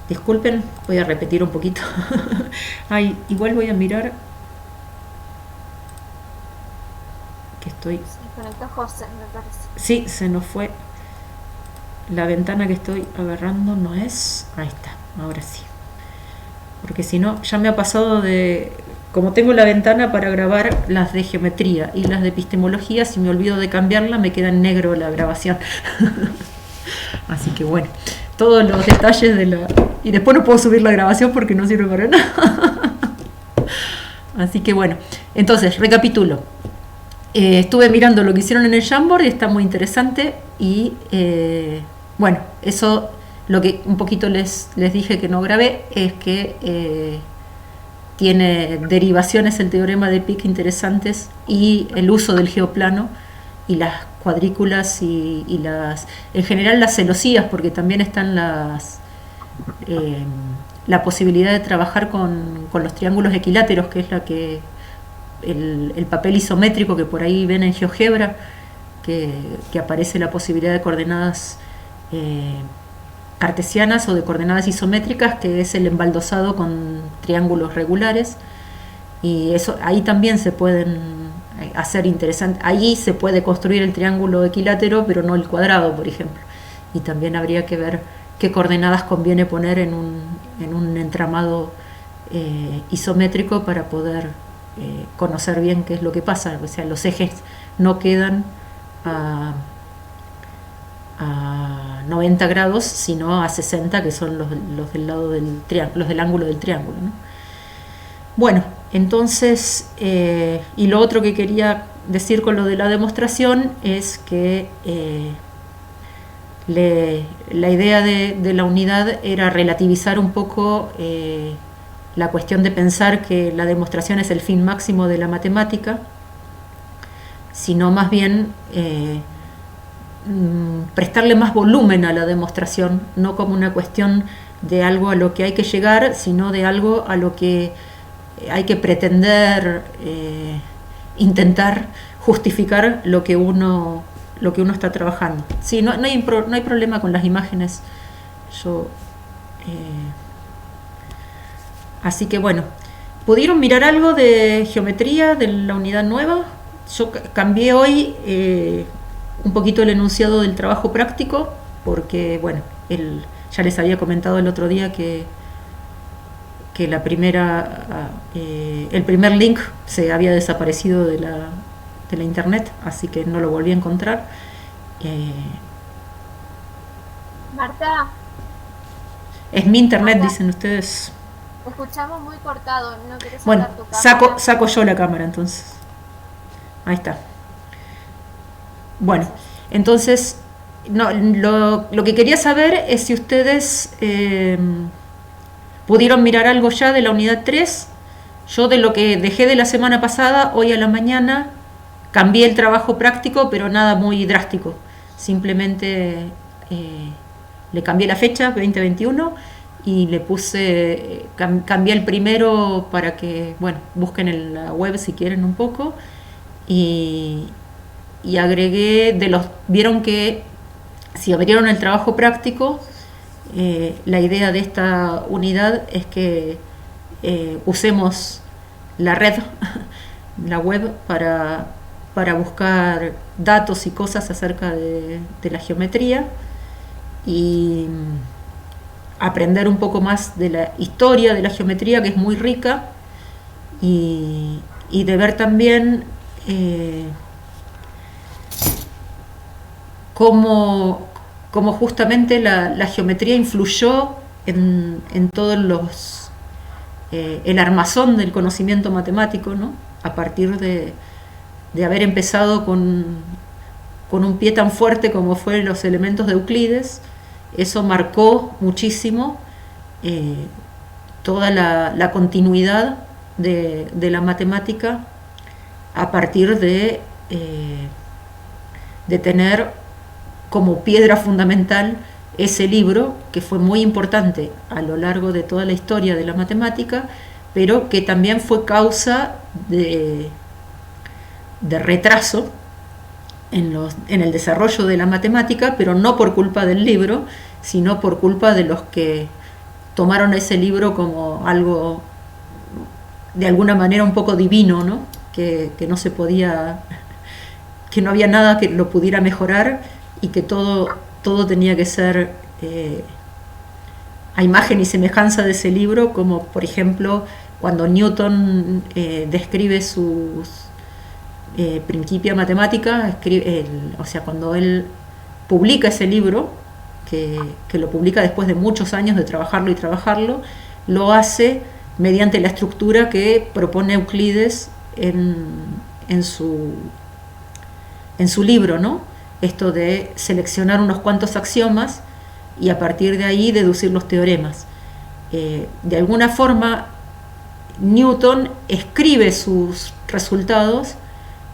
Disculpen, voy a repetir un poquito. Ay, igual voy a mirar que estoy... Se conectó José, me parece. Sí, se nos fue. La ventana que estoy agarrando no es... Ahí está, ahora sí. Porque si no, ya me ha pasado de... Como tengo la ventana para grabar las de geometría y las de epistemología, si me olvido de cambiarla, me queda en negro la grabación. Así que bueno, todos los detalles de la... Y después no puedo subir la grabación porque no sirve para nada. Así que bueno, entonces, recapitulo. Estuve mirando lo que hicieron en el Jamboard y está muy interesante. Y bueno, eso lo que un poquito les dije que no grabé es que tiene derivaciones el teorema de Pick interesantes y el uso del geoplano y las cuadrículas y las en general las celosías, porque también están eh, la posibilidad de trabajar con los triángulos equiláteros, que es el papel isométrico que por ahí ven en GeoGebra, que aparece la posibilidad de coordenadas cartesianas o de coordenadas isométricas, que es el embaldosado con triángulos regulares. Y eso ahí también se pueden hacer interesante. Ahí se puede construir el triángulo equilátero, pero no el cuadrado, por ejemplo. Y también habría que ver qué coordenadas conviene poner en un entramado isométrico para poder conocer bien qué es lo que pasa. O sea, los ejes no quedan a 90 grados, sino a 60, que son los del lado del triángulo, los del ángulo del triángulo, ¿no? Bueno, entonces, y lo otro que quería decir con lo de la demostración es que la idea de la unidad era relativizar un poco la cuestión de pensar que la demostración es el fin máximo de la matemática, sino más bien prestarle más volumen a la demostración, no como una cuestión de algo a lo que hay que llegar, sino de algo a lo que hay que pretender intentar justificar lo que uno está trabajando. Sí, no hay problema con las imágenes. Yo, así que bueno, ¿pudieron mirar algo de geometría de la unidad nueva? Yo cambié hoy un poquito el enunciado del trabajo práctico, porque bueno, ya les había comentado el otro día que el primer link se había desaparecido de la internet, así que no lo volví a encontrar. Eh, Marta, es mi internet, Marta, dicen ustedes. te escuchamos muy cortado. ¿No querés Bueno, sacar tu saco, cámara? saco yo la cámara entonces. Ahí está. Bueno, Gracias. entonces, no, lo que quería saber es si ustedes pudieron mirar algo ya de la unidad 3. Yo de lo que dejé de la semana pasada, hoy a la mañana, cambié el trabajo práctico, pero nada muy drástico. Simplemente le cambié la fecha, 2021, y le puse, cambié el primero para que, bueno, busquen en la web si quieren un poco, y, y agregué vieron que si abrieron el trabajo práctico, la idea de esta unidad es que usemos la red, la web, para buscar datos y cosas acerca de la geometría y aprender un poco más de la historia de la geometría, que es muy rica, y de ver también cómo, cómo justamente la geometría influyó en todos el armazón del conocimiento matemático, ¿no? A partir de haber empezado con un pie tan fuerte como fueron los elementos de Euclides. Eso marcó muchísimo eh, toda la continuidad de la matemática a partir de tener como piedra fundamental ese libro, que fue muy importante a lo largo de toda la historia de la matemática, pero que también fue causa de retraso en el desarrollo de la matemática, pero no por culpa del libro, sino por culpa de los que tomaron ese libro como algo de alguna manera un poco divino, ¿no? Que no se podía, que no había nada que lo pudiera mejorar y que todo tenía que ser a imagen y semejanza de ese libro, como por ejemplo cuando Newton describe sus Principia Mathematica, o sea, cuando él publica ese libro, que lo publica después de muchos años de trabajarlo, lo hace mediante la estructura que propone Euclides en su libro, ¿no? Esto de seleccionar unos cuantos axiomas y a partir de ahí deducir los teoremas. De alguna forma, Newton escribe sus resultados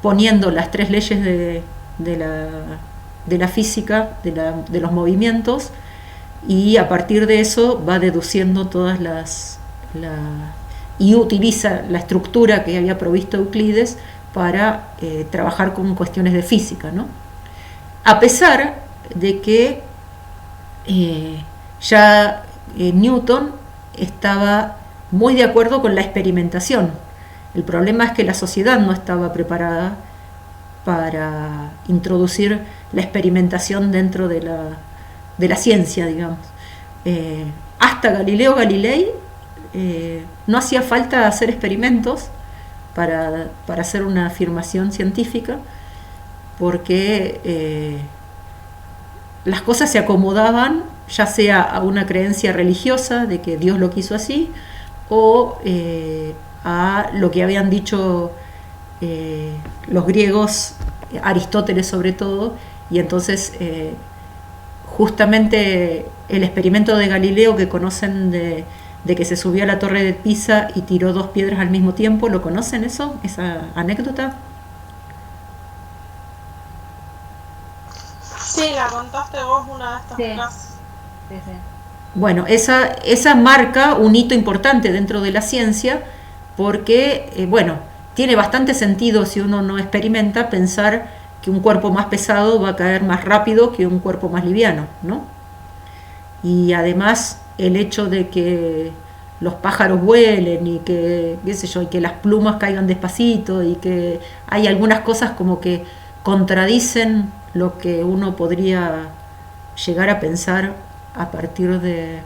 poniendo las tres leyes de la física, de los movimientos, y a partir de eso va deduciendo todas y utiliza la estructura que había provisto Euclides para trabajar con cuestiones de física, ¿no? A pesar de que ya Newton estaba muy de acuerdo con la experimentación. El problema es que la sociedad no estaba preparada para introducir la experimentación dentro de la ciencia, digamos. Hasta Galileo Galilei no hacía falta hacer experimentos para hacer una afirmación científica, porque las cosas se acomodaban ya sea a una creencia religiosa de que Dios lo quiso así, o a lo que habían dicho los griegos, Aristóteles sobre todo, y entonces justamente el experimento de Galileo que conocen de que se subió a la torre de Pisa y tiró 2 piedras al mismo tiempo, ¿lo conocen eso? ¿Esa anécdota? Sí, la contaste vos una de estas clases. Sí. Bueno, esa marca un hito importante dentro de la ciencia porque, tiene bastante sentido si uno no experimenta pensar que un cuerpo más pesado va a caer más rápido que un cuerpo más liviano, ¿no? Y además el hecho de que los pájaros vuelen y que, qué sé yo, y que las plumas caigan despacito y que hay algunas cosas como que contradicen lo que uno podría llegar a pensar a partir de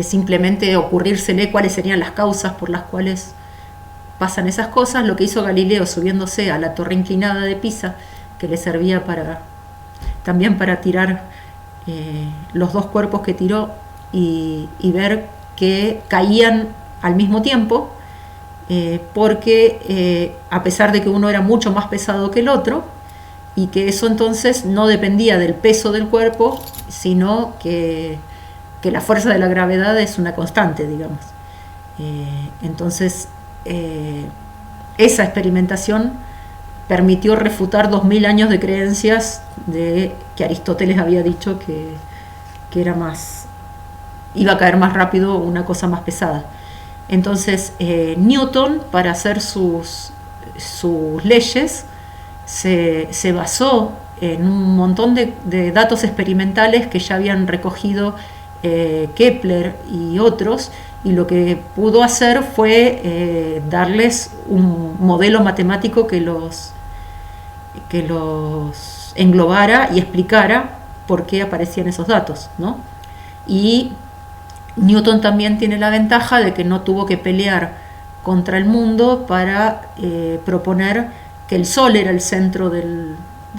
simplemente ocurrírsele cuáles serían las causas por las cuales pasan esas cosas. Lo que hizo Galileo subiéndose a la torre inclinada de Pisa, que le servía también para tirar los 2 cuerpos que tiró y ver que caían al mismo tiempo, porque a pesar de que uno era mucho más pesado que el otro, y que eso entonces no dependía del peso del cuerpo, sino que la fuerza de la gravedad es una constante, digamos. Entonces, esa experimentación permitió refutar 2000 años de creencias de que Aristóteles había dicho que iba a caer más rápido una cosa más pesada. Entonces, Newton, para hacer sus leyes, se basó en un montón de datos experimentales que ya habían recogido Kepler y otros, y lo que pudo hacer fue darles un modelo matemático que los englobara y explicara por qué aparecían esos datos, ¿no? Y Newton también tiene la ventaja de que no tuvo que pelear contra el mundo para proponer que el Sol era el centro del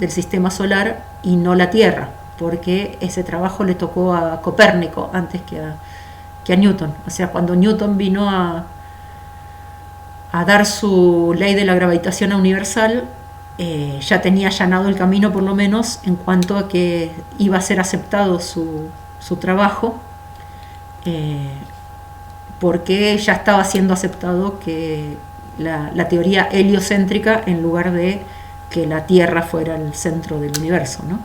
sistema solar y no la Tierra, porque ese trabajo le tocó a Copérnico antes que a Newton. O sea, cuando Newton vino a dar su ley de la gravitación universal, ya tenía allanado el camino, por lo menos, en cuanto a que iba a ser aceptado su trabajo, porque ya estaba siendo aceptado que la teoría heliocéntrica en lugar de que la Tierra fuera el centro del universo, ¿no?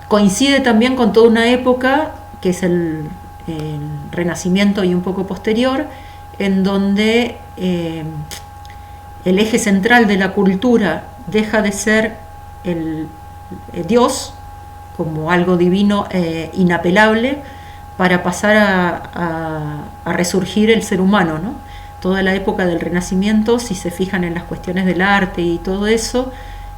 Coincide también con toda una época, que es el Renacimiento y un poco posterior, en donde el eje central de la cultura deja de ser el Dios como algo divino inapelable, para pasar a resurgir el ser humano, ¿no? Toda la época del Renacimiento, si se fijan en las cuestiones del arte y todo eso,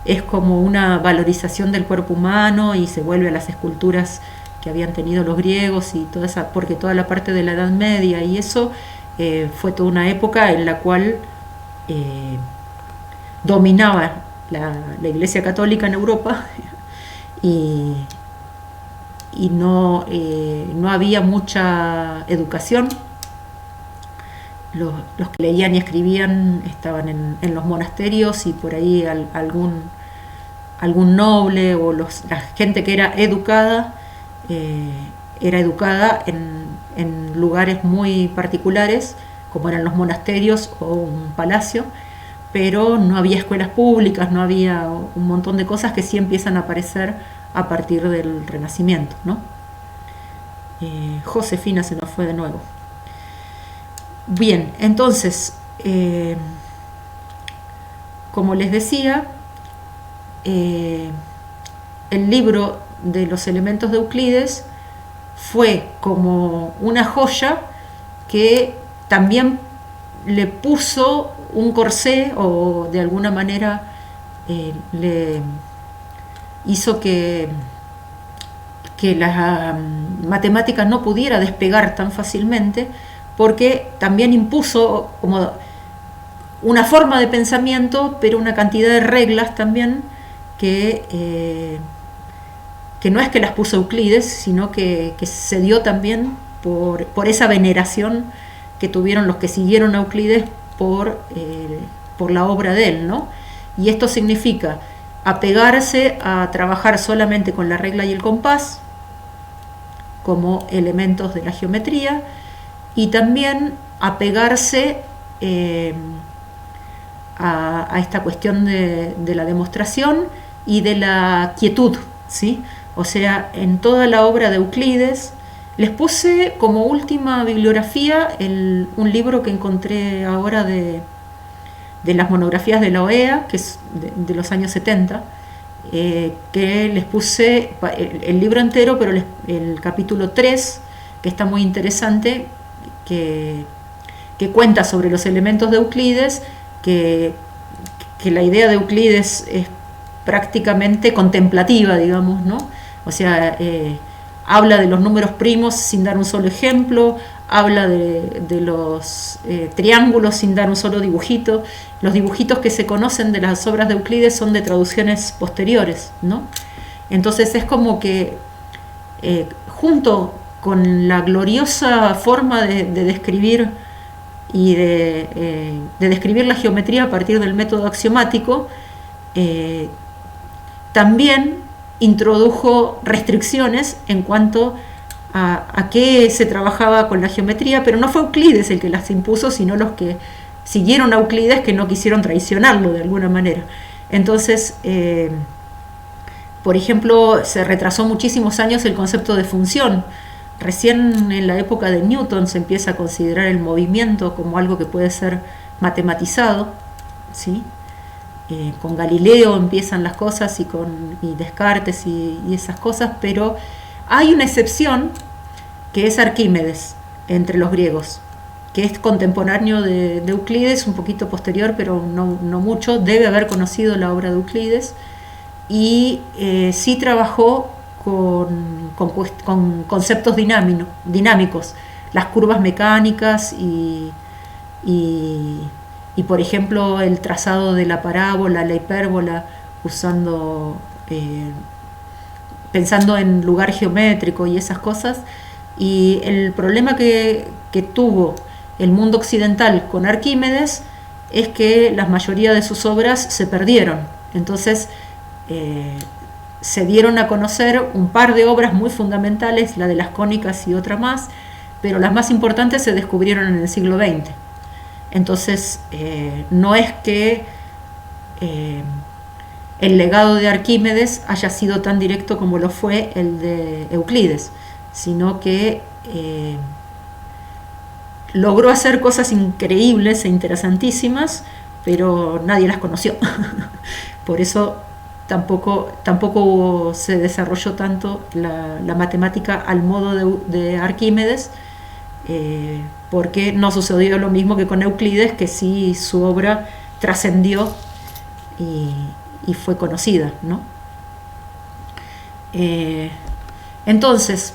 es como una valorización del cuerpo humano y se vuelve a las esculturas que habían tenido los griegos y toda esa, porque toda la parte de la Edad Media y eso fue toda una época en la cual dominaba la Iglesia Católica en Europa y no había mucha educación. Los que leían y escribían estaban en los monasterios y por ahí algún noble o la gente que era educada en lugares muy particulares, como eran los monasterios o un palacio, pero no había escuelas públicas, no había un montón de cosas que sí empiezan a aparecer a partir del Renacimiento, ¿no? Josefina se nos fue de nuevo. Bien, entonces, como les decía, el libro de los elementos de Euclides fue como una joya que también le puso un corsé o de alguna manera le hizo que la matemática no pudiera despegar tan fácilmente, porque también impuso como una forma de pensamiento, pero una cantidad de reglas también que no es que las puso Euclides, sino que se dio también por esa veneración que tuvieron los que siguieron a Euclides por la obra de él, ¿no? Y esto significa apegarse a trabajar solamente con la regla y el compás como elementos de la geometría, y también apegarse a esta cuestión de la demostración y de la quietud, ¿sí? O sea, en toda la obra de Euclides, les puse como última bibliografía un libro que encontré ahora de las monografías de la OEA, que es de los años 70, que les puse el libro entero, pero el capítulo 3, que está muy interesante, que cuenta sobre los elementos de Euclides, que la idea de Euclides es prácticamente contemplativa, digamos, ¿no? O sea, habla de los números primos sin dar un solo ejemplo, habla de los triángulos sin dar un solo dibujito. Los dibujitos que se conocen de las obras de Euclides son de traducciones posteriores, ¿no? Entonces es como que junto con la gloriosa forma de describir y de describir la geometría a partir del método axiomático, también introdujo restricciones en cuanto a qué se trabajaba con la geometría, pero no fue Euclides el que las impuso, sino los que siguieron a Euclides, que no quisieron traicionarlo de alguna manera. Entonces, por ejemplo, se retrasó muchísimos años el concepto de función. Recién en la época de Newton se empieza a considerar el movimiento como algo que puede ser matematizado, ¿sí? Con Galileo empiezan las cosas y Descartes y esas cosas, pero hay una excepción que es Arquímedes entre los griegos, que es contemporáneo de Euclides, un poquito posterior, pero no mucho. Debe haber conocido la obra de Euclides y sí trabajó con conceptos dinámicos, las curvas mecánicas y por ejemplo el trazado de la parábola, la hipérbola, pensando en lugar geométrico y esas cosas. Y el problema que tuvo el mundo occidental con Arquímedes es que la mayoría de sus obras se perdieron. Entonces se dieron a conocer un par de obras muy fundamentales, la de las cónicas y otra más, pero las más importantes se descubrieron en el siglo XX. Entonces no es que el legado de Arquímedes haya sido tan directo como lo fue el de Euclides, sino que logró hacer cosas increíbles e interesantísimas, pero nadie las conoció. Por eso tampoco se desarrolló tanto la matemática al modo de Arquímedes, porque no sucedió lo mismo que con Euclides, que sí su obra trascendió y fue conocida, ¿no? Entonces,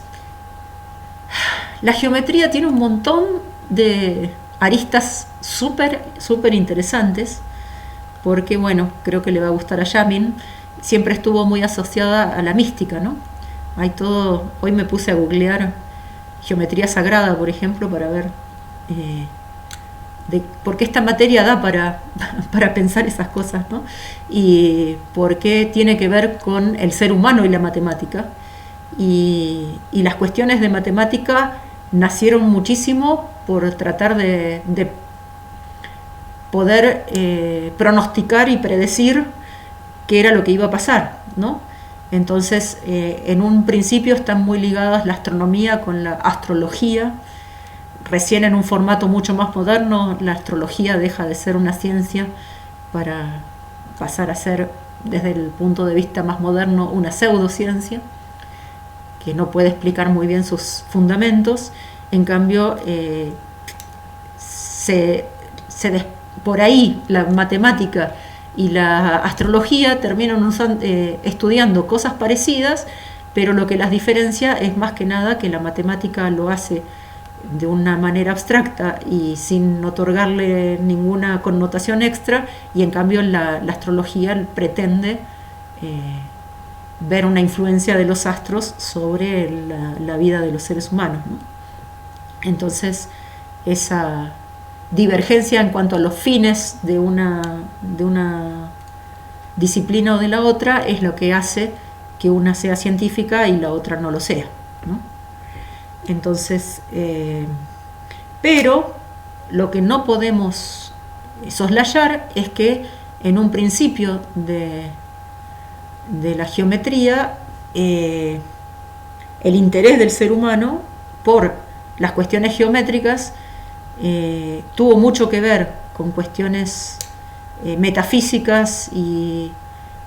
la geometría tiene un montón de aristas súper interesantes, porque bueno, creo que le va a gustar a Yamin. Siempre estuvo muy asociada a la mística, ¿no? Hay todo. Hoy me puse a googlear geometría sagrada, por ejemplo, para ver por qué esta materia da para pensar esas cosas, ¿no? Y por qué tiene que ver con el ser humano y la matemática. Y las cuestiones de matemática nacieron muchísimo por tratar de poder pronosticar y predecir qué era lo que iba a pasar, ¿no? Entonces, en un principio están muy ligadas la astronomía con la astrología. Recién en un formato mucho más moderno, la astrología deja de ser una ciencia para pasar a ser, desde el punto de vista más moderno, una pseudociencia que no puede explicar muy bien sus fundamentos. En cambio, por ahí la matemática y la astrología terminan estudiando cosas parecidas, pero lo que las diferencia es más que nada que la matemática lo hace de una manera abstracta y sin otorgarle ninguna connotación extra, y en cambio la astrología pretende ver una influencia de los astros sobre la vida de los seres humanos, ¿no? Entonces, esa divergencia en cuanto a los fines de una disciplina o de la otra es lo que hace que una sea científica y la otra no lo sea, ¿no? Entonces, pero lo que no podemos soslayar es que en un principio de la geometría, el interés del ser humano por las cuestiones geométricas tuvo mucho que ver con cuestiones metafísicas y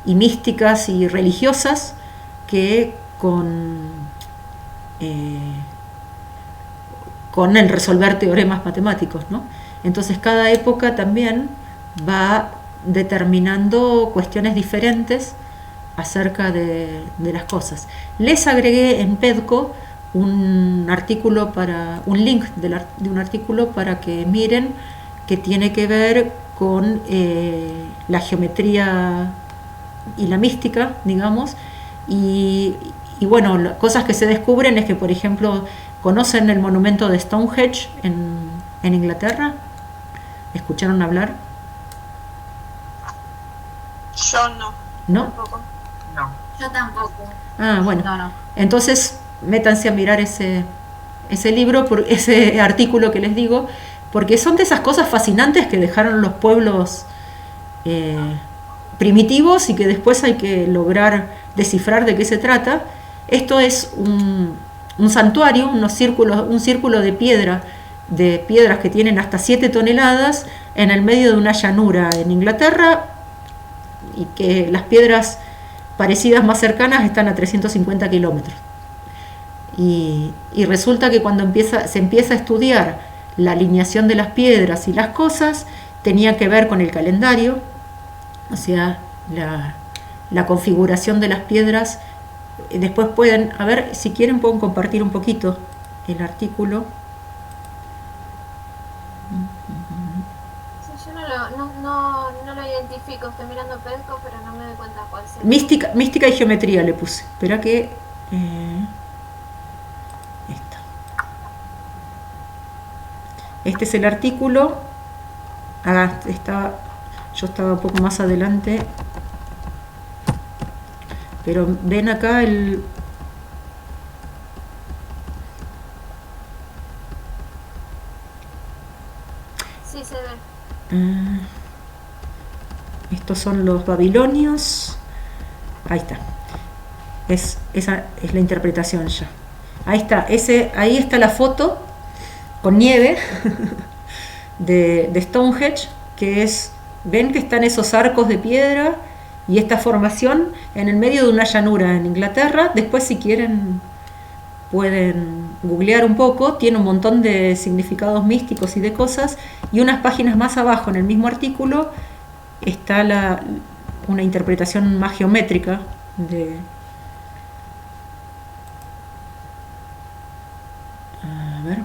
místicas y religiosas que con el resolver teoremas matemáticos, ¿no? Entonces cada época también va determinando cuestiones diferentes acerca de las cosas. Les agregué en Pedco un link de un artículo para que miren, que tiene que ver con la geometría y la mística, digamos, y bueno, cosas que se descubren es que, por ejemplo, ¿conocen el monumento de Stonehenge en Inglaterra? ¿Escucharon hablar? Yo no. ¿No? Tampoco. No. Yo tampoco. Ah, bueno. No. Entonces, métanse a mirar ese libro, ese artículo que les digo, porque son de esas cosas fascinantes que dejaron los pueblos primitivos y que después hay que lograr descifrar de qué se trata. Esto es un santuario, un círculo de piedras que tienen hasta 7 toneladas en el medio de una llanura en Inglaterra, y que las piedras parecidas más cercanas están a 350 kilómetros. Y resulta que cuando se empieza a estudiar la alineación de las piedras y las cosas, tenía que ver con el calendario, o sea, la configuración de las piedras. Después pueden, a ver, si quieren pueden compartir un poquito el artículo. Sí, yo no lo identifico, estoy mirando Pedco, pero no me doy cuenta cuál es el... Mística y geometría le puse. Espera que... Este es el artículo. Yo estaba un poco más adelante. Pero ven acá Sí, se ve. estos son los babilonios. Ahí está. Esa es la interpretación ya. Ahí está. Ahí está la foto con nieve de Stonehenge, que ven que están esos arcos de piedra Y esta formación en el medio de una llanura en Inglaterra, después si quieren pueden googlear un poco, tiene un montón de significados místicos y de cosas, y unas páginas más abajo en el mismo artículo está una interpretación más geométrica de... A ver...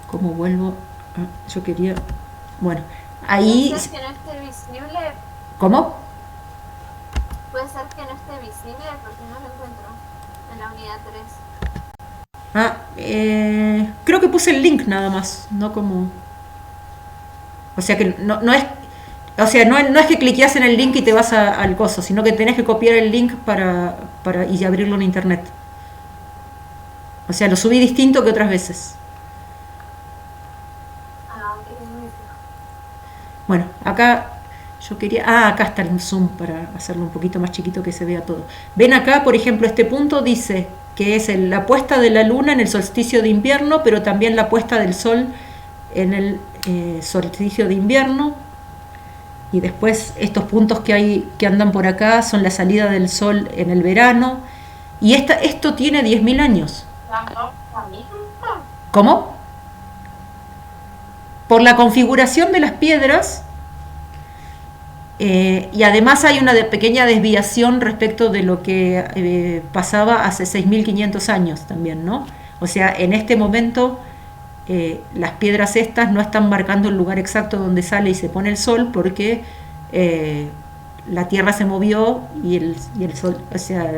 ¿Cómo vuelvo? Yo quería... Bueno, ahí... ¿Puede ser que no esté visible? ¿Cómo? Puede ser que no esté visible porque no lo encuentro en la unidad 3. Creo que puse el link nada más, no como... O sea que no es... O sea, no es que cliqueas en el link y te vas al coso, sino que tenés que copiar el link y abrirlo en internet. O sea, lo subí distinto que otras veces. Bueno, acá yo quería... acá está el zoom para hacerlo un poquito más chiquito que se vea todo. Ven acá, por ejemplo, este punto dice que es la puesta de la luna en el solsticio de invierno, pero también la puesta del sol en el solsticio de invierno. Y después estos puntos que andan por acá son la salida del sol en el verano. Y esto tiene 10.000 años. ¿Cómo? Por la configuración de las piedras, y además hay una pequeña desviación respecto de lo que pasaba hace 6.500 años también, ¿no? O sea, en este momento las piedras estas no están marcando el lugar exacto donde sale y se pone el sol, porque la Tierra se movió y el sol, o sea,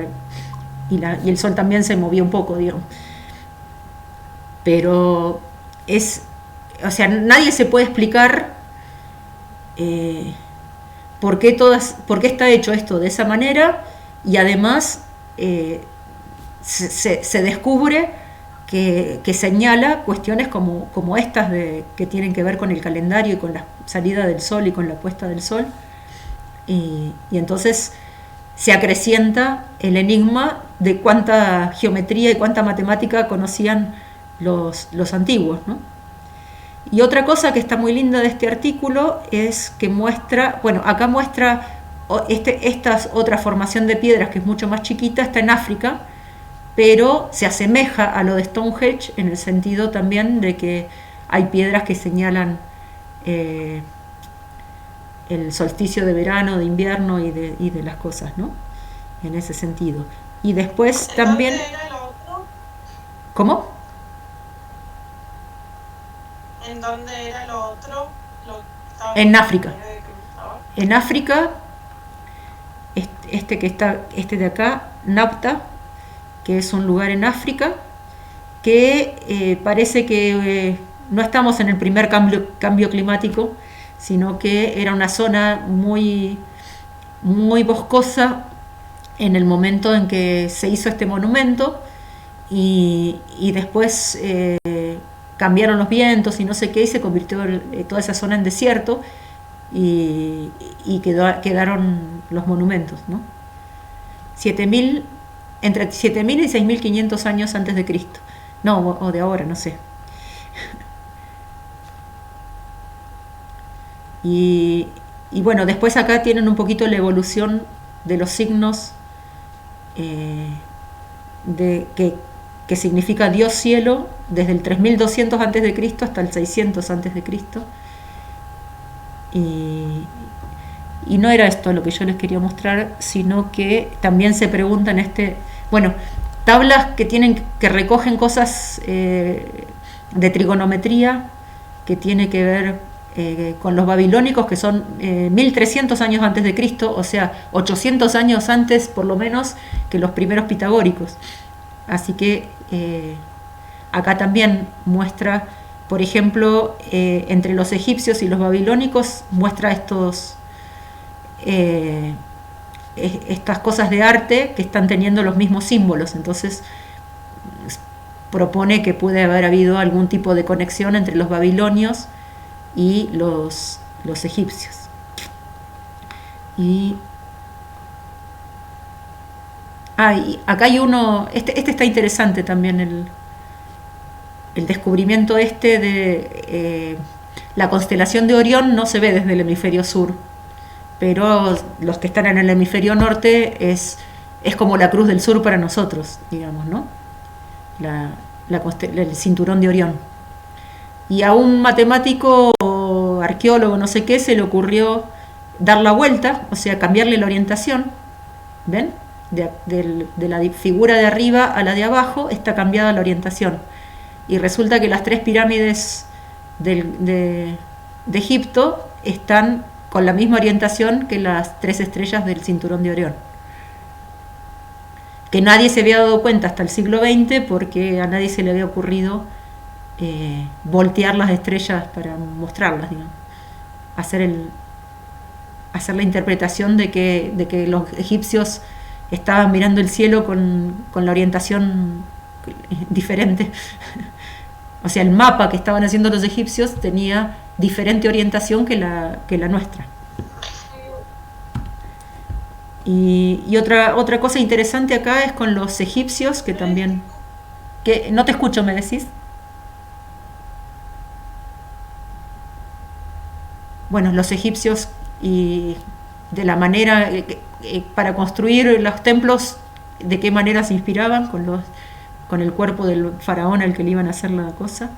y el sol también se movió un poco, digamos. Pero o sea, nadie se puede explicar por qué está hecho esto de esa manera, y además se descubre que señala cuestiones como estas que tienen que ver con el calendario y con la salida del sol y con la puesta del sol, y entonces se acrecienta el enigma de cuánta geometría y cuánta matemática conocían los antiguos, ¿no? Y otra cosa que está muy linda de este artículo es que muestra, bueno, acá muestra esta otra formación de piedras que es mucho más chiquita, está en África, pero se asemeja a lo de Stonehenge en el sentido también de que hay piedras que señalan el solsticio de verano, de invierno y de las cosas, ¿no? En ese sentido. Y después también... ¿Dónde era el otro? ¿Cómo? ¿En dónde era lo otro? En África. En África, este de acá, Napta, que es un lugar en África, que parece que no estamos en el primer cambio climático, sino que era una zona muy, muy boscosa en el momento en que se hizo este monumento, y después cambiaron los vientos y no sé qué, y se convirtió toda esa zona en desierto, y quedaron los monumentos, ¿no? Entre 7.000 y 6.500 años antes de Cristo. No, o de ahora, no sé. Y bueno, después acá tienen un poquito la evolución de los signos que significa Dios cielo, desde el 3.200 antes de Cristo hasta el 600 antes de Cristo. Y no era esto lo que yo les quería mostrar, sino que también se preguntan tablas que recogen cosas de trigonometría, que tiene que ver con los babilónicos, que son 1.300 años antes de Cristo, o sea, 800 años antes por lo menos que los primeros pitagóricos. Así que acá también muestra, por ejemplo, entre los egipcios y los babilónicos, muestra estas cosas de arte que están teniendo los mismos símbolos. Entonces propone que puede haber habido algún tipo de conexión entre los babilonios y los egipcios. Y acá hay uno, este está interesante también, el descubrimiento de La constelación de Orión no se ve desde el hemisferio sur, pero los que están en el hemisferio norte es como la Cruz del Sur para nosotros, digamos, ¿no? El cinturón de Orión. Y a un matemático, arqueólogo, no sé qué, se le ocurrió dar la vuelta, o sea, cambiarle la orientación. ¿Ven? De la figura de arriba a la de abajo está cambiada la orientación. Y resulta que las 3 pirámides de Egipto están con la misma orientación que las 3 estrellas del cinturón de Orión. Que nadie se había dado cuenta hasta el siglo XX porque a nadie se le había ocurrido voltear las estrellas para mostrarlas, digamos. Hacer la interpretación de que los egipcios estaban mirando el cielo con la orientación diferente. O sea, el mapa que estaban haciendo los egipcios tenía diferente orientación que la nuestra. Y otra cosa interesante acá es con los egipcios, que también... Que, no te escucho, ¿me decís? Bueno, los egipcios y de la manera para construir los templos, de qué manera se inspiraban con el cuerpo del faraón al que le iban a hacer la cosa.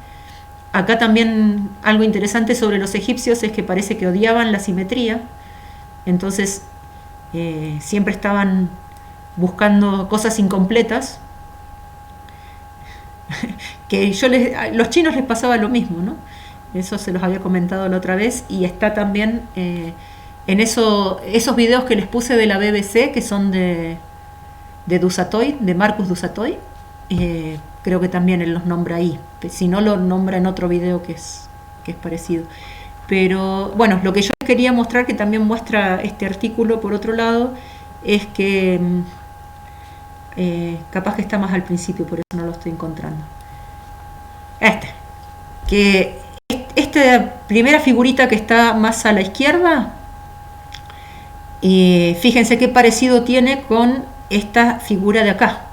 Acá también algo interesante sobre los egipcios es que parece que odiaban la simetría, entonces siempre estaban buscando cosas incompletas, que los chinos les pasaba lo mismo, ¿no? Eso se los había comentado la otra vez, y está también en esos videos que les puse de la BBC, que son de Dusatoy, de Marcus Dusatoy, creo que también él los nombra ahí, si no lo nombra en otro video que es parecido. Pero bueno, lo que yo quería mostrar, que también muestra este artículo por otro lado, es que capaz que está más al principio, por eso no lo estoy encontrando. Que esta primera figurita que está más a la izquierda, fíjense qué parecido tiene con esta figura de acá.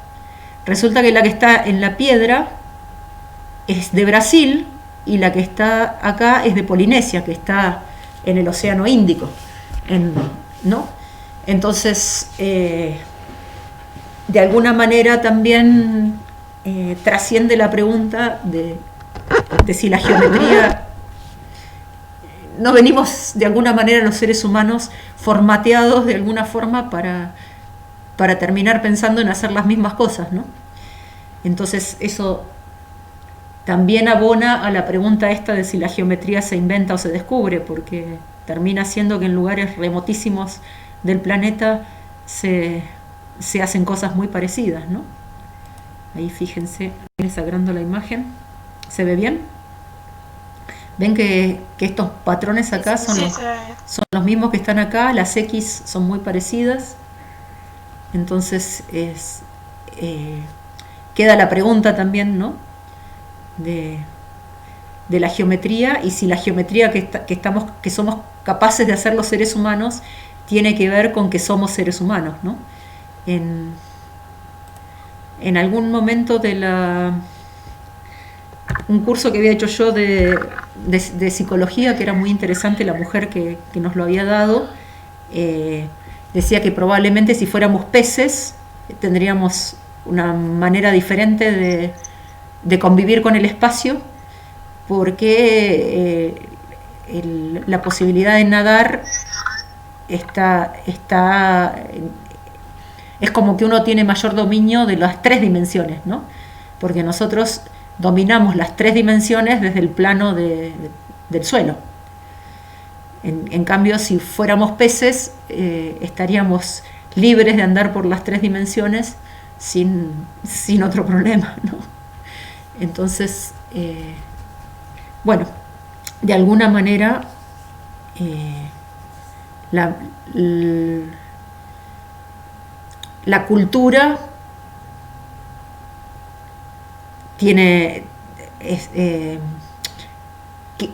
Resulta que la que está en la piedra es de Brasil y la que está acá es de Polinesia, que está en el Océano Índico, ¿no? Entonces, de alguna manera también trasciende la pregunta de si la geometría... No venimos de alguna manera los seres humanos formateados de alguna forma para terminar pensando en hacer las mismas cosas, ¿no? Entonces eso también abona a la pregunta esta de si la geometría se inventa o se descubre, porque termina siendo que en lugares remotísimos del planeta se hacen cosas muy parecidas, ¿no? Ahí fíjense, sacando la imagen, ¿se ve bien? Ven que estos patrones acá son los mismos que están acá, las X son muy parecidas. Entonces queda la pregunta también, ¿no? de la geometría, y si la geometría que somos capaces de hacer los seres humanos tiene que ver con que somos seres humanos, ¿no? En algún momento un curso que había hecho yo de psicología, que era muy interesante, la mujer que nos lo había dado, decía que probablemente si fuéramos peces tendríamos una manera diferente de convivir con el espacio, porque la posibilidad de nadar es como que uno tiene mayor dominio de las 3 dimensiones, ¿no? Porque nosotros dominamos las 3 dimensiones desde el plano del suelo. En cambio, si fuéramos peces, estaríamos libres de andar por las 3 dimensiones sin otro problema, ¿no? Entonces, bueno, de alguna manera la cultura tiene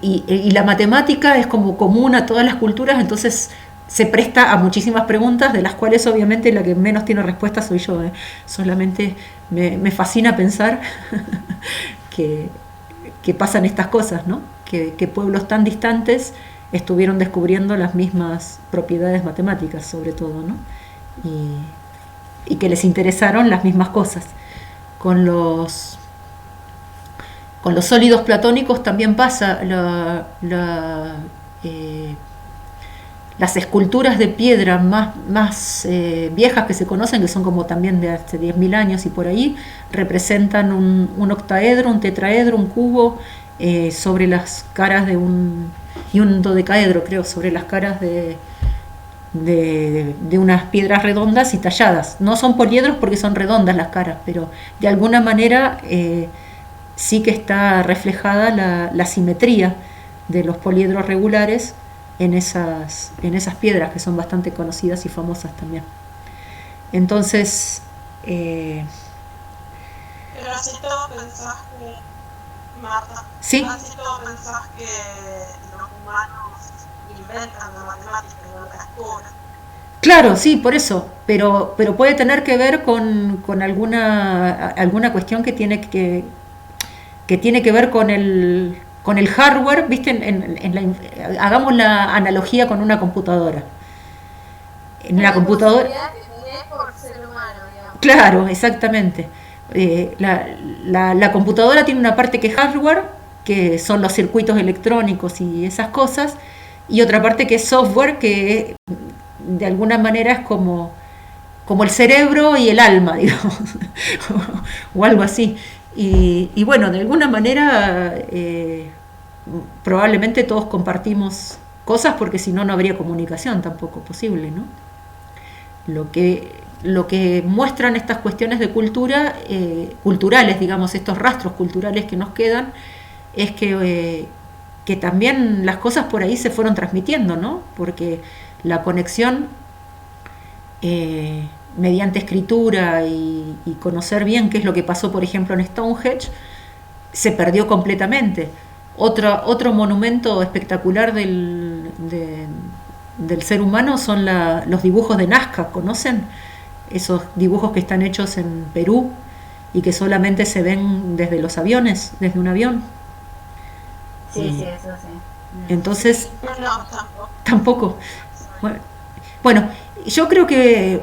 y la matemática es como común a todas las culturas, entonces se presta a muchísimas preguntas, de las cuales obviamente la que menos tiene respuesta soy yo, solamente me fascina pensar que pasan estas cosas, ¿no? que pueblos tan distantes estuvieron descubriendo las mismas propiedades matemáticas, sobre todo, ¿no? Y que les interesaron las mismas cosas. Con los sólidos platónicos también pasa. Las esculturas de piedra más viejas que se conocen, que son como también de hace 10.000 años y por ahí, representan un octaedro, un tetraedro, un cubo sobre las caras y un dodecaedro, creo, sobre las caras de unas piedras redondas y talladas. No son poliedros porque son redondas las caras, pero de alguna manera sí que está reflejada la simetría de los poliedros regulares en esas piedras, que son bastante conocidas y famosas también. Entonces, Pero así todo pensás que, Marta, sí, así todo pensás que los humanos inventan la matemática y no la descubren. claro, sí, por eso, pero puede tener que ver con alguna cuestión que tiene que ver con el hardware, ¿viste? Hagamos la analogía con una computadora. En la computadora, posibilidad que tiene por ser humano, digamos. claro, exactamente. La computadora tiene una parte que es hardware, que son los circuitos electrónicos y esas cosas, y otra parte que es software, que de alguna manera es como el cerebro y el alma, digamos, o algo así. Y bueno, de alguna manera probablemente todos compartimos cosas, porque si no, no habría comunicación tampoco posible, ¿no? Lo que muestran estas cuestiones de cultura, culturales, digamos, estos rastros culturales que nos quedan, es que también las cosas por ahí se fueron transmitiendo, ¿no? Porque la conexión mediante escritura y conocer bien qué es lo que pasó, por ejemplo, en Stonehenge, se perdió completamente. Otro monumento espectacular del ser humano son los dibujos de Nazca, ¿conocen? Esos dibujos que están hechos en Perú y que solamente se ven desde los aviones, desde un avión. Sí, eso sí. Entonces, No, tampoco. tampoco. Bueno, yo creo que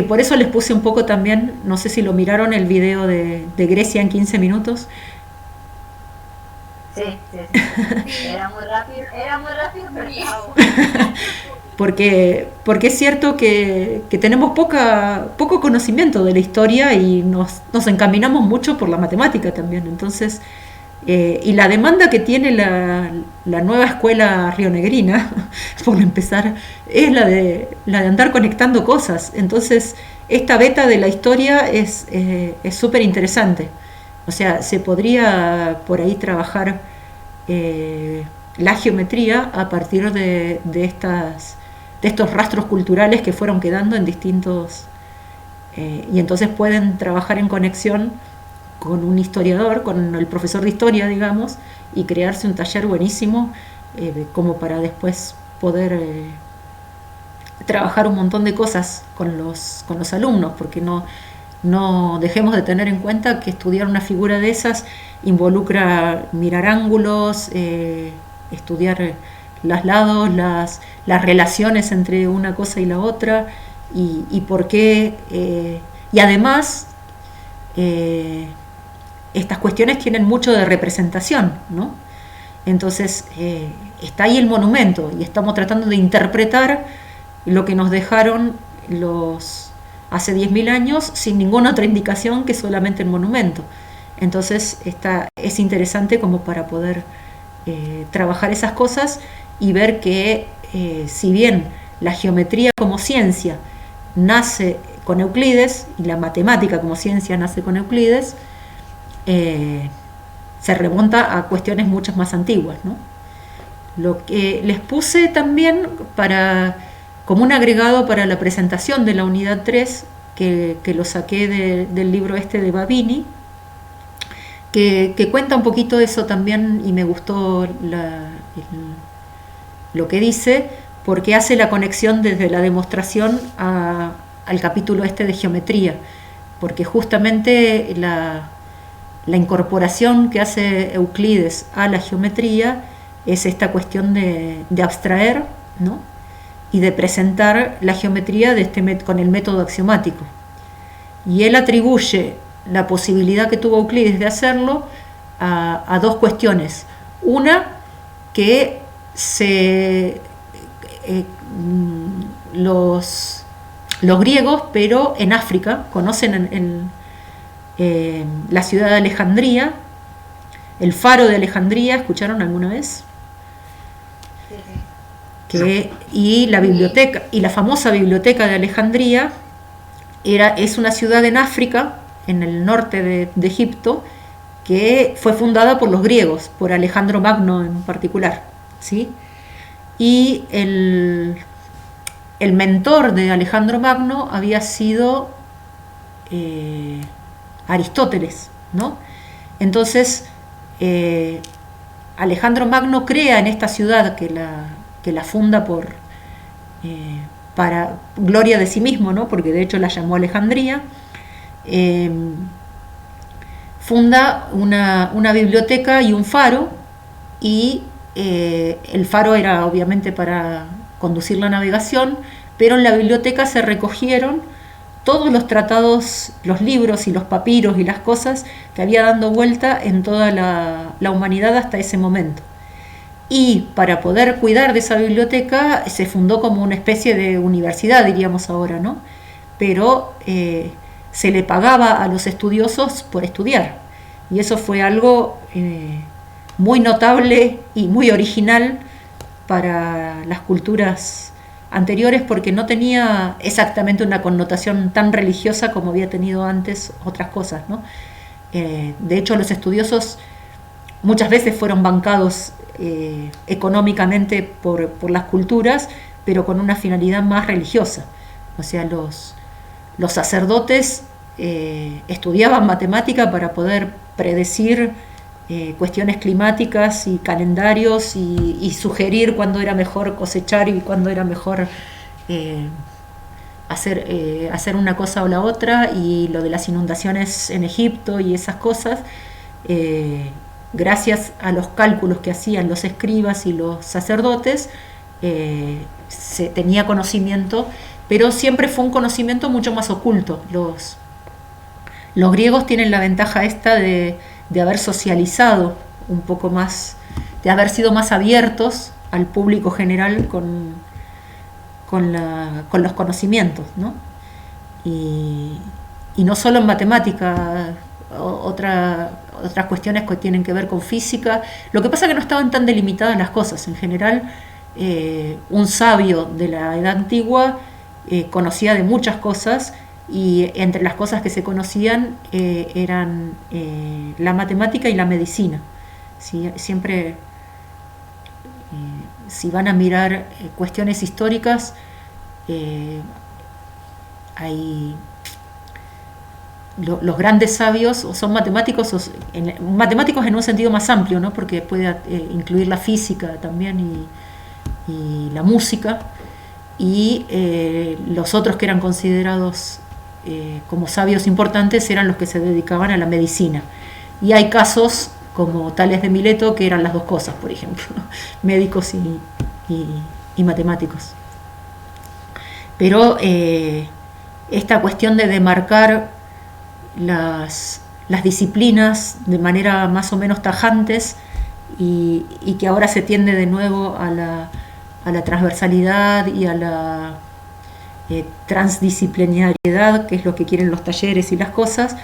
por eso les puse un poco también, no sé si lo miraron, el video de Grecia en 15 minutos. Sí. Era muy rápido, pero estaba Porque es cierto que tenemos poco conocimiento de la historia y nos encaminamos mucho por la matemática también. Entonces, y la demanda que tiene la nueva escuela rionegrina, por empezar, es la de andar conectando cosas. Entonces, esta beta de la historia es súper interesante. O sea, se podría por ahí trabajar la geometría a partir de estos rastros culturales que fueron quedando en distintos... y entonces pueden trabajar en conexión con un historiador, con el profesor de historia, digamos, y crearse un taller buenísimo como para después poder trabajar un montón de cosas con los alumnos, porque no dejemos de tener en cuenta que estudiar una figura de esas involucra mirar ángulos, estudiar los lados, las relaciones entre una cosa y la otra, y por qué, y además estas cuestiones tienen mucho de representación, ¿no? Entonces está ahí el monumento y estamos tratando de interpretar lo que nos dejaron hace 10.000 años sin ninguna otra indicación que solamente el monumento. Entonces es interesante como para poder trabajar esas cosas y ver que si bien la geometría como ciencia nace con Euclides y la matemática como ciencia nace con Euclides, se remonta a cuestiones mucho más antiguas, ¿no? Lo que les puse también como un agregado para la presentación de la unidad 3, que lo saqué del libro de Babini, que cuenta un poquito eso también, y me gustó lo que dice, porque hace la conexión desde la demostración al capítulo de geometría, porque justamente la incorporación que hace Euclides a la geometría es esta cuestión de abstraer, ¿no? Y de presentar la geometría con el método axiomático. Y él atribuye la posibilidad que tuvo Euclides de hacerlo a dos cuestiones. Una, que los griegos, pero en África, conocen la ciudad de Alejandría, el faro de Alejandría, ¿escucharon alguna vez? Y la biblioteca, y la famosa biblioteca de Alejandría es una ciudad en África, en el norte de Egipto, que fue fundada por los griegos, por Alejandro Magno en particular, ¿sí? Y el mentor de Alejandro Magno había sido Aristóteles, ¿no? Entonces Alejandro Magno crea en esta ciudad que la funda para gloria de sí mismo, ¿no? Porque de hecho la llamó Alejandría. Funda una biblioteca y un faro, y el faro era obviamente para conducir la navegación, pero en la biblioteca se recogieron todos los tratados, los libros y los papiros y las cosas que había dando vuelta en toda la humanidad hasta ese momento. Y para poder cuidar de esa biblioteca se fundó como una especie de universidad, diríamos ahora, ¿no? Pero se le pagaba a los estudiosos por estudiar, y eso fue algo muy notable y muy original para las culturas anteriores, porque no tenía exactamente una connotación tan religiosa como había tenido antes otras cosas, ¿no? De hecho, los estudiosos muchas veces fueron bancados económicamente por las culturas, pero con una finalidad más religiosa. O sea, los sacerdotes estudiaban matemática para poder predecir cuestiones climáticas y calendarios, y sugerir cuándo era mejor cosechar y cuándo era mejor hacer una cosa o la otra. Y lo de las inundaciones en Egipto y esas cosas, gracias a los cálculos que hacían los escribas y los sacerdotes, se tenía conocimiento, pero siempre fue un conocimiento mucho más oculto. Los griegos tienen la ventaja esta de haber socializado un poco más, de haber sido más abiertos al público general con los conocimientos, ¿no? Y no solo en matemática, otras cuestiones que tienen que ver con física. Lo que pasa es que no estaban tan delimitadas las cosas. En general, un sabio de la edad antigua conocía de muchas cosas, y entre las cosas que se conocían eran la matemática y la medicina. ¿Sí? Siempre, si van a mirar cuestiones históricas, hay los grandes sabios son matemáticos, matemáticos en un sentido más amplio, ¿no? Porque puede incluir la física también y la música, y los otros que eran considerados como sabios importantes eran los que se dedicaban a la medicina. Y hay casos como Tales de Mileto, que eran las dos cosas, por ejemplo, ¿no? Médicos y matemáticos. Pero esta cuestión de demarcar las disciplinas de manera más o menos tajantes, y que ahora se tiende de nuevo a la transversalidad y a la transdisciplinariedad, que es lo que quieren los talleres y las cosas,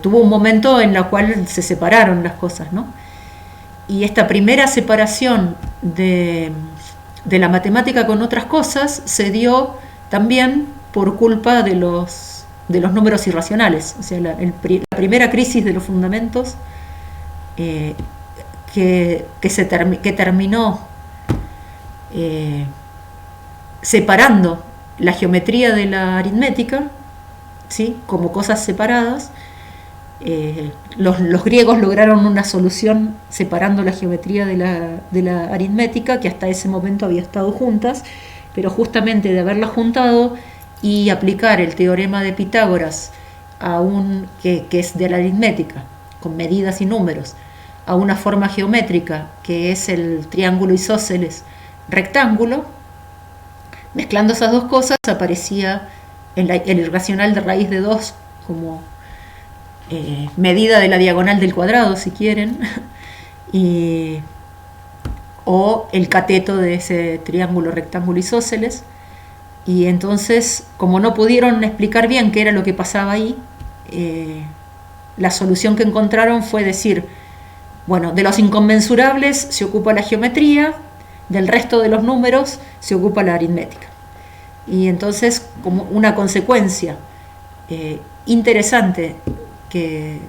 tuvo un momento en la cual se separaron las cosas, ¿no? Y esta primera separación de la matemática con otras cosas se dio también por culpa de los números irracionales. O sea, la primera crisis de los fundamentos que terminó separando la geometría de la aritmética, ¿sí? Como cosas separadas. Los griegos lograron una solución separando la geometría de la aritmética, que hasta ese momento había estado juntas, pero justamente de haberlas juntado y aplicar el teorema de Pitágoras que es de la aritmética, con medidas y números, a una forma geométrica que es el triángulo isósceles rectángulo, mezclando esas dos cosas aparecía el irracional de raíz de 2 como medida de la diagonal del cuadrado, si quieren, o el cateto de ese triángulo rectángulo isósceles. Y entonces, como no pudieron explicar bien qué era lo que pasaba ahí, la solución que encontraron fue decir, bueno, de los inconmensurables se ocupa la geometría, del resto de los números se ocupa la aritmética. Y entonces, como una consecuencia interesante que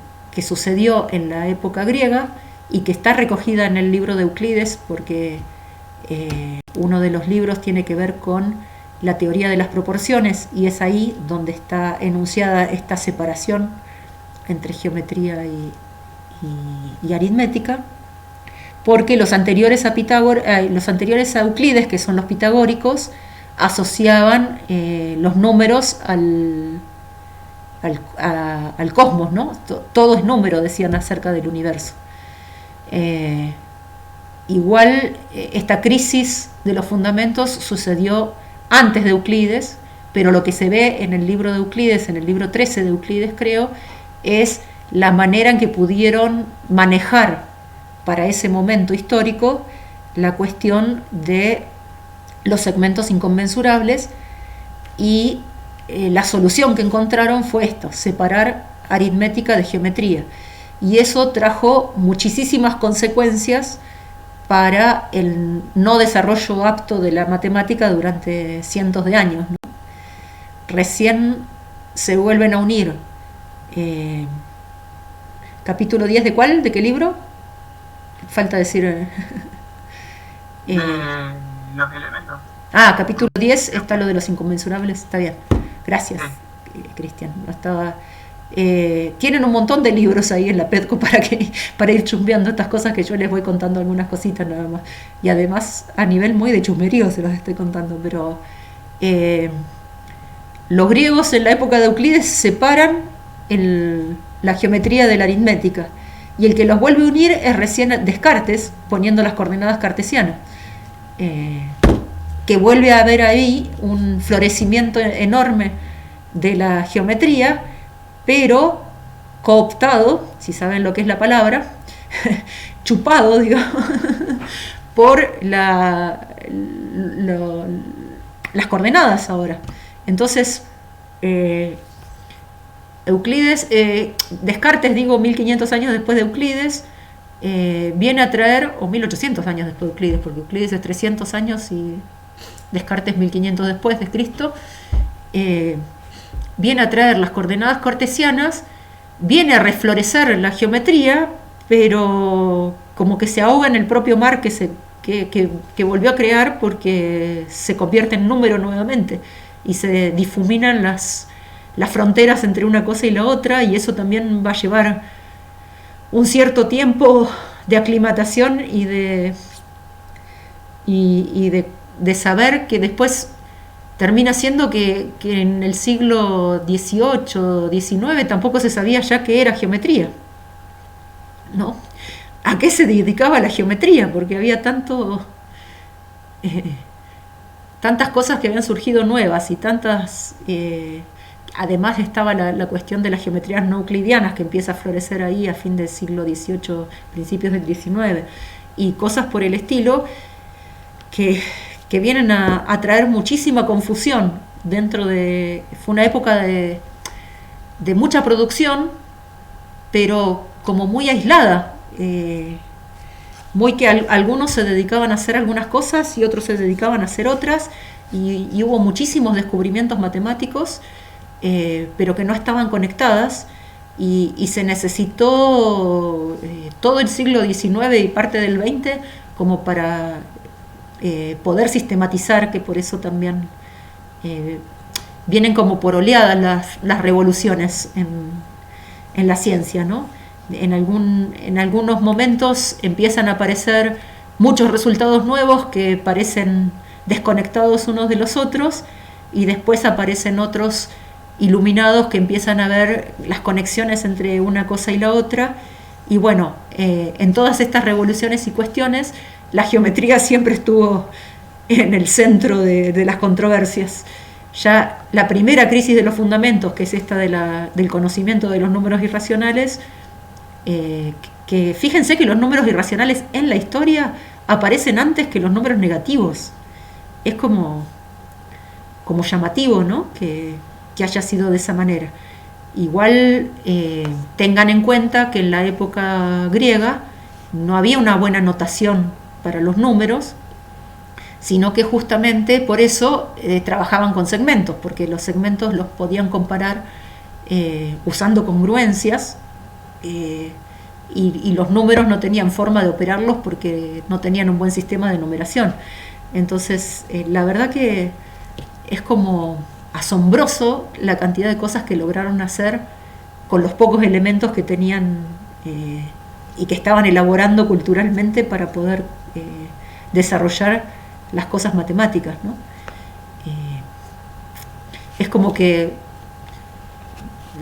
sucedió en la época griega y que está recogida en el libro de Euclides, porque uno de los libros tiene que ver con la teoría de las proporciones, y es ahí donde está enunciada esta separación entre geometría y aritmética, porque los anteriores a Euclides, que son los pitagóricos, asociaban los números al cosmos, ¿no? Todo es número, decían acerca del universo. Igual esta crisis de los fundamentos sucedió antes de Euclides, pero lo que se ve en el libro de Euclides, en el libro 13 de Euclides creo, es la manera en que pudieron manejar para ese momento histórico la cuestión de los segmentos inconmensurables, y la solución que encontraron fue esto: separar aritmética de geometría, y eso trajo muchísimas consecuencias para el no desarrollo apto de la matemática durante cientos de años, ¿no? Recién se vuelven a unir. Capítulo 10 ¿de cuál? ¿De qué libro? Falta decir. Los elementos. Capítulo 10 está lo de los inconmensurables. Está bien. Gracias, Cristian. No estaba. Tienen un montón de libros ahí en la PEDCO para ir chusmeando estas cosas, que yo les voy contando algunas cositas nada más. Y además a nivel muy de chusmerío se los estoy contando. Pero los griegos en la época de Euclides separan la geometría de la aritmética. Y el que los vuelve a unir es recién Descartes, poniendo las coordenadas cartesianas. Que vuelve a haber ahí un florecimiento enorme de la geometría, pero cooptado, si saben lo que es la palabra, chupado, digamos, por las coordenadas ahora. Entonces, Descartes, 1500 años después de Euclides, viene a traer, o 1800 años después de Euclides, porque Euclides es 300 años y Descartes 1500 después de Cristo, viene a traer las coordenadas cartesianas, viene a reflorecer la geometría, pero como que se ahoga en el propio mar que volvió a crear, porque se convierte en número nuevamente y se difuminan las fronteras entre una cosa y la otra, y eso también va a llevar un cierto tiempo de aclimatación y de saber que después termina siendo que en el siglo XVIII, XIX tampoco se sabía ya qué era geometría, ¿no? ¿A qué se dedicaba la geometría? Porque había tantas cosas que habían surgido nuevas y tantas... Además estaba la cuestión de las geometrías no euclidianas, que empieza a florecer ahí a fin del siglo XVIII, principios del XIX, y cosas por el estilo que vienen a traer muchísima confusión fue una época de mucha producción, pero como muy aislada, muy que algunos se dedicaban a hacer algunas cosas y otros se dedicaban a hacer otras, y hubo muchísimos descubrimientos matemáticos, pero que no estaban conectadas, y se necesitó todo el siglo XIX y parte del XX como para poder sistematizar, que por eso también vienen como por oleadas las revoluciones en la ciencia, ¿no? En algunos momentos empiezan a aparecer muchos resultados nuevos que parecen desconectados unos de los otros, y después aparecen otros iluminados que empiezan a ver las conexiones entre una cosa y la otra, Y bueno, en todas estas revoluciones y cuestiones, la geometría siempre estuvo en el centro de las controversias. Ya la primera crisis de los fundamentos, que es esta del conocimiento de los números irracionales, que fíjense que los números irracionales en la historia aparecen antes que los números negativos. Es como llamativo, ¿no? Que haya sido de esa manera. Igual tengan en cuenta que en la época griega no había una buena notación para los números, sino que justamente por eso trabajaban con segmentos, porque los segmentos los podían comparar usando congruencias, y los números no tenían forma de operarlos porque no tenían un buen sistema de numeración. Entonces, la verdad que es como asombroso la cantidad de cosas que lograron hacer con los pocos elementos que tenían y que estaban elaborando culturalmente para poder desarrollar las cosas matemáticas, ¿no? Es como que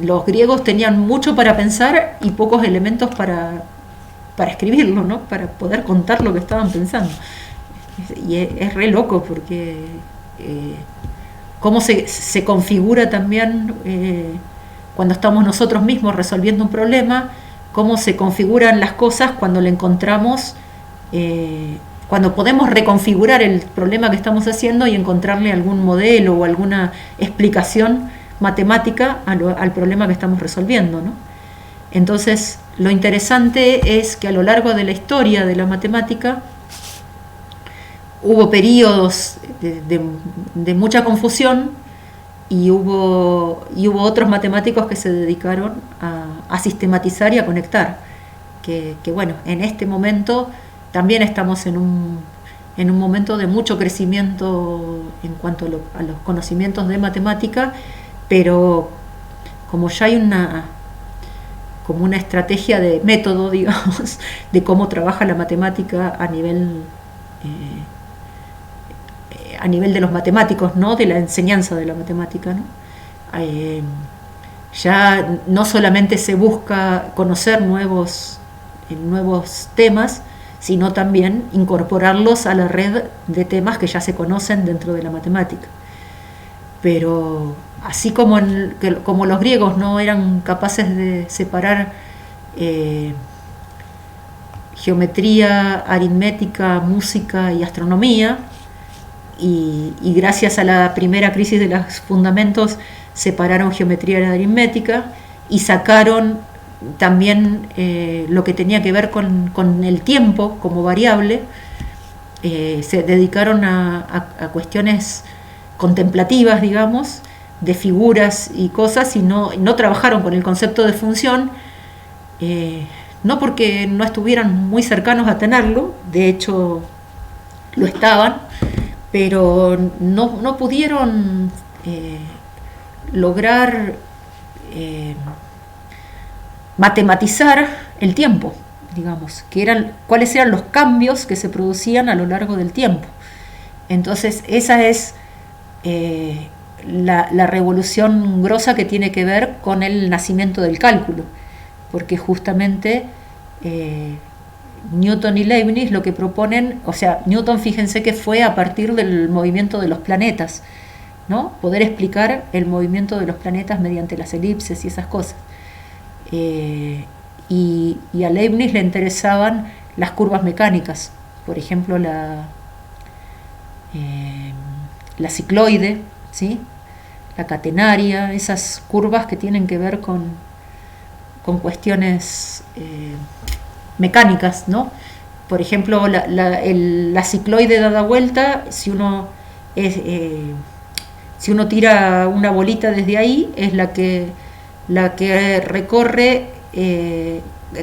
los griegos tenían mucho para pensar y pocos elementos para escribirlo, ¿no? Para poder contar lo que estaban pensando. Y es re loco porque cómo se configura también cuando estamos nosotros mismos resolviendo un problema, cómo se configuran las cosas cuando le encontramos, cuando podemos reconfigurar el problema que estamos haciendo y encontrarle algún modelo o alguna explicación matemática al problema que estamos resolviendo, ¿no? Entonces, lo interesante es que a lo largo de la historia de la matemática hubo periodos de mucha confusión y hubo otros matemáticos que se dedicaron a sistematizar y a conectar. Que bueno, en este momento también estamos en un momento de mucho crecimiento en cuanto a los conocimientos de matemática, pero como ya hay como una estrategia de método, digamos, de cómo trabaja la matemática a nivel de los matemáticos, ¿no? De la enseñanza de la matemática, ¿no? Ya no solamente se busca conocer nuevos temas, sino también incorporarlos a la red de temas que ya se conocen dentro de la matemática. Pero así como los griegos no eran capaces de separar geometría, aritmética, música y astronomía, y gracias a la primera crisis de los fundamentos separaron geometría y aritmética y sacaron también lo que tenía que ver con el tiempo como variable, se dedicaron a cuestiones contemplativas, digamos, de figuras y cosas, y no trabajaron con el concepto de función, no porque no estuvieran muy cercanos a tenerlo, de hecho lo estaban, pero no pudieron lograr matematizar el tiempo, digamos, cuáles eran los cambios que se producían a lo largo del tiempo. Entonces esa es la revolución grosa que tiene que ver con el nacimiento del cálculo, porque justamente Newton y Leibniz lo que proponen, o sea, Newton, fíjense que fue a partir del movimiento de los planetas, ¿no? Poder explicar el movimiento de los planetas mediante las elipses y esas cosas. Y a Leibniz le interesaban las curvas mecánicas, por ejemplo la cicloide, ¿sí? La catenaria, esas curvas que tienen que ver con cuestiones mecánicas, ¿no? Por ejemplo, la cicloide dada vuelta, si uno tira una bolita desde ahí, es la que recorre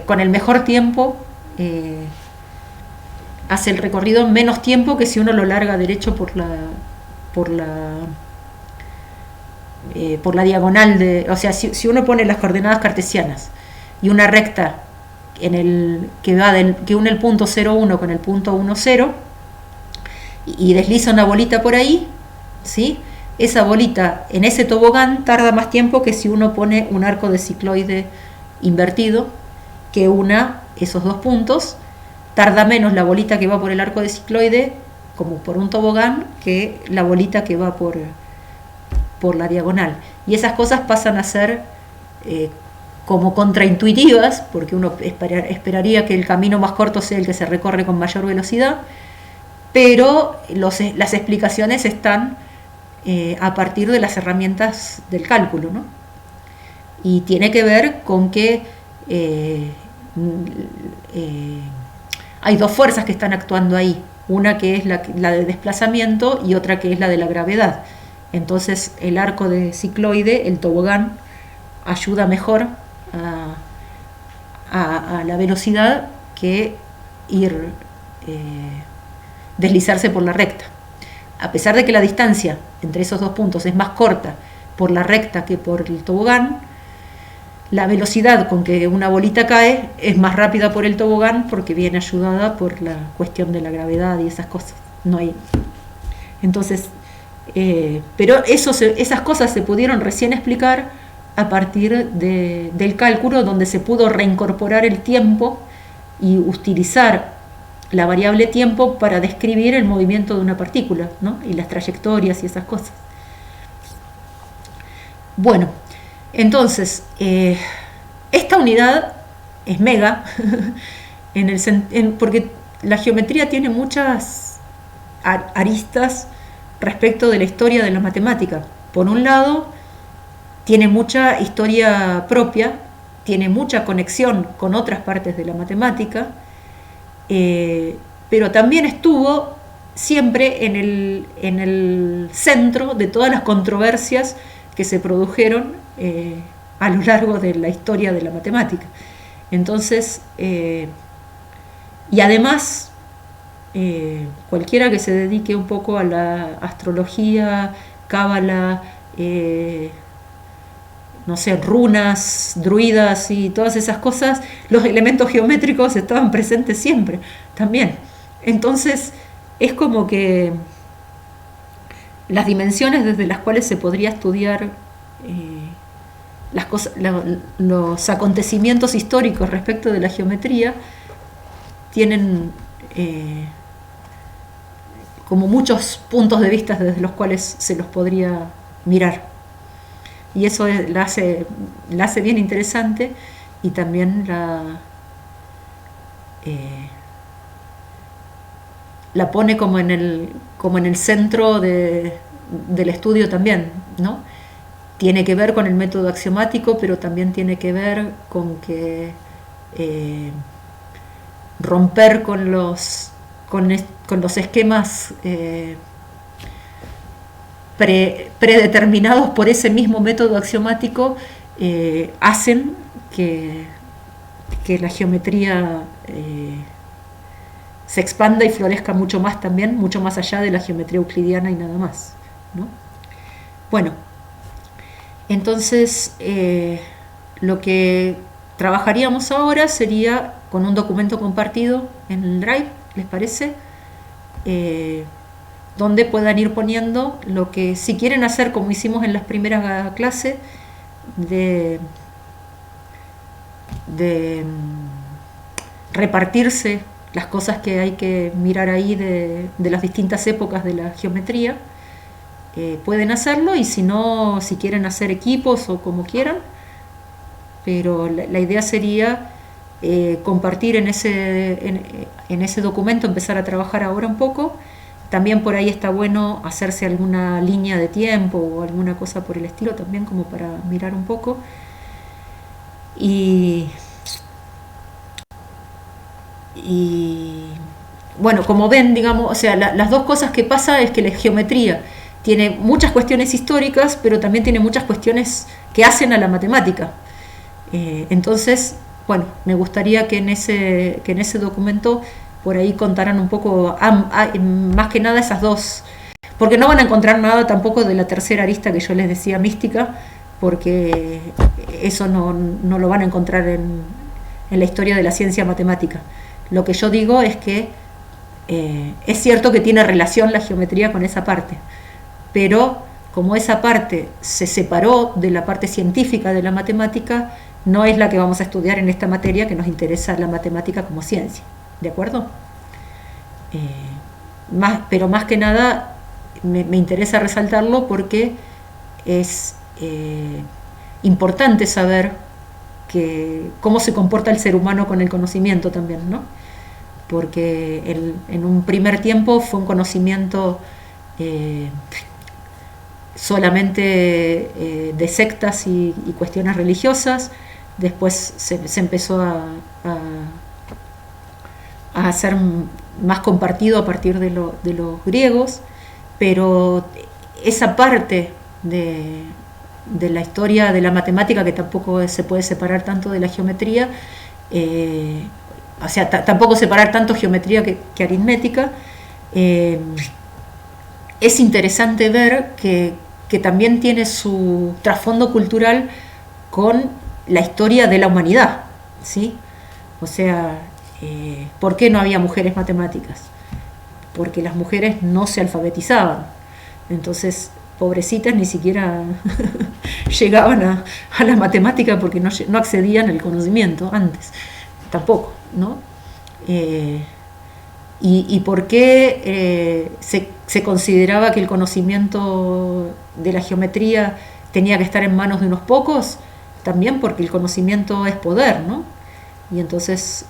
con el mejor tiempo, hace el recorrido en menos tiempo que si uno lo larga derecho por la diagonal o sea, si uno pone las coordenadas cartesianas y una recta que une el punto 0,1 con el punto 1,0 y desliza una bolita por ahí, ¿sí? Esa bolita en ese tobogán tarda más tiempo que si uno pone un arco de cicloide invertido, que una esos dos puntos. Tarda menos la bolita que va por el arco de cicloide, como por un tobogán, que la bolita que va por la diagonal. Y esas cosas pasan a ser como contraintuitivas, porque uno esperaría que el camino más corto sea el que se recorre con mayor velocidad, pero las explicaciones están a partir de las herramientas del cálculo, ¿no? Y tiene que ver con que hay dos fuerzas que están actuando ahí, una que es la de desplazamiento y otra que es la de la gravedad. Entonces el arco de cicloide, el tobogán, ayuda mejor a la velocidad que ir deslizarse por la recta. A pesar de que la distancia entre esos dos puntos es más corta por la recta que por el tobogán, la velocidad con que una bolita cae es más rápida por el tobogán porque viene ayudada por la cuestión de la gravedad y esas cosas. No hay. Entonces, pero esas cosas se pudieron recién explicar a partir del cálculo, donde se pudo reincorporar el tiempo y utilizar la variable tiempo para describir el movimiento de una partícula, ¿no? Y las trayectorias y esas cosas. Bueno, entonces, esta unidad es mega, porque la geometría tiene muchas aristas respecto de la historia de la matemática. Por un lado, tiene mucha historia propia, tiene mucha conexión con otras partes de la matemática, pero también estuvo siempre en el centro de todas las controversias que se produjeron a lo largo de la historia de la matemática. Entonces, y además, cualquiera que se dedique un poco a la astrología, cábala, no sé, runas, druidas y todas esas cosas, los elementos geométricos estaban presentes siempre también. Entonces, es como que las dimensiones desde las cuales se podría estudiar las cosas, los acontecimientos históricos respecto de la geometría tienen como muchos puntos de vista desde los cuales se los podría mirar, y eso la hace bien interesante, y también la pone como en el centro del estudio también, ¿no? Tiene que ver con el método axiomático, pero también tiene que ver con que romper con los esquemas predeterminados por ese mismo método axiomático, hacen que la geometría se expanda y florezca mucho más también, mucho más allá de la geometría euclidiana y nada más, ¿no? Bueno, entonces lo que trabajaríamos ahora sería con un documento compartido en el Drive, ¿les parece? Donde puedan ir poniendo lo que, si quieren hacer como hicimos en las primeras clases, de repartirse las cosas que hay que mirar ahí de las distintas épocas de la geometría, pueden hacerlo, y si no, si quieren hacer equipos o como quieran, pero la idea sería compartir en ese documento, empezar a trabajar ahora un poco. También por ahí está bueno hacerse alguna línea de tiempo o alguna cosa por el estilo también, como para mirar un poco. Y bueno, como ven, digamos, o sea, las dos cosas que pasa es que la geometría tiene muchas cuestiones históricas, pero también tiene muchas cuestiones que hacen a la matemática. Entonces, bueno, me gustaría que en ese documento por ahí contarán un poco, más que nada esas dos, porque no van a encontrar nada tampoco de la tercera arista que yo les decía, mística, porque eso no lo van a encontrar en la historia de la ciencia matemática. Lo que yo digo es que es cierto que tiene relación la geometría con esa parte, pero como esa parte se separó de la parte científica de la matemática, no es la que vamos a estudiar en esta materia, que nos interesa la matemática como ciencia, ¿de acuerdo? Pero más que nada me interesa resaltarlo porque es importante saber cómo se comporta el ser humano con el conocimiento también, ¿no? Porque en un primer tiempo fue un conocimiento solamente de sectas y cuestiones religiosas. Después se empezó a hacer más compartido a partir de los griegos, pero esa parte de la historia de la matemática, que tampoco se puede separar tanto de la geometría, o sea, tampoco separar tanto geometría que aritmética, es interesante ver que también tiene su trasfondo cultural con la historia de la humanidad, ¿sí? O sea, ¿por qué no había mujeres matemáticas? Porque las mujeres no se alfabetizaban, entonces pobrecitas ni siquiera llegaban a la matemática porque no accedían al conocimiento antes, tampoco, ¿no? ¿Y por qué se consideraba que el conocimiento de la geometría tenía que estar en manos de unos pocos? También porque el conocimiento es poder, ¿no? Y entonces,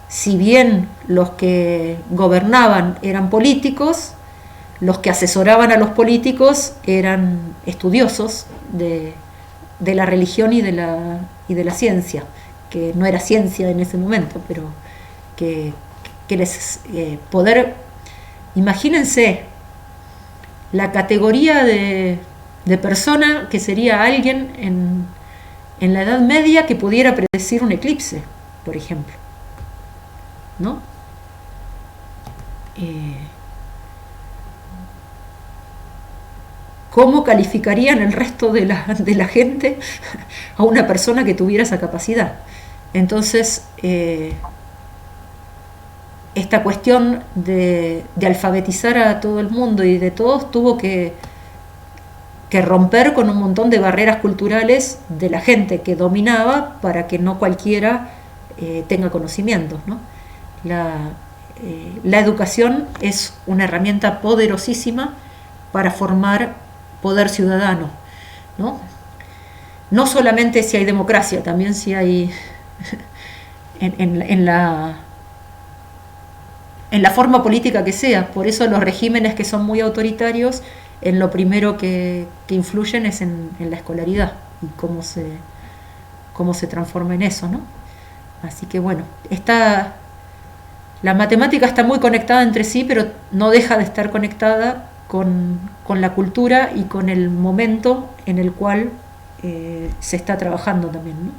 si bien los que gobernaban eran políticos, los que asesoraban a los políticos eran estudiosos de la religión y de la ciencia, que no era ciencia en ese momento, pero que les poder, imagínense la categoría de persona que sería alguien en la Edad Media que pudiera predecir un eclipse, por ejemplo, ¿no? ¿Cómo calificarían el resto de la gente a una persona que tuviera esa capacidad? Entonces, esta cuestión de alfabetizar a todo el mundo y de todos tuvo que romper con un montón de barreras culturales de la gente que dominaba para que no cualquiera tenga conocimientos, ¿no? La educación es una herramienta poderosísima para formar poder ciudadano, ¿no? No solamente si hay democracia, también si hay en la forma política que sea. Por eso los regímenes que son muy autoritarios, en lo primero que influyen es en la escolaridad y cómo se transforma en eso, ¿no? Así que bueno, la matemática está muy conectada entre sí, pero no deja de estar conectada con la cultura y con el momento en el cual se está trabajando también, ¿no?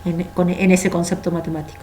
En ese concepto matemático.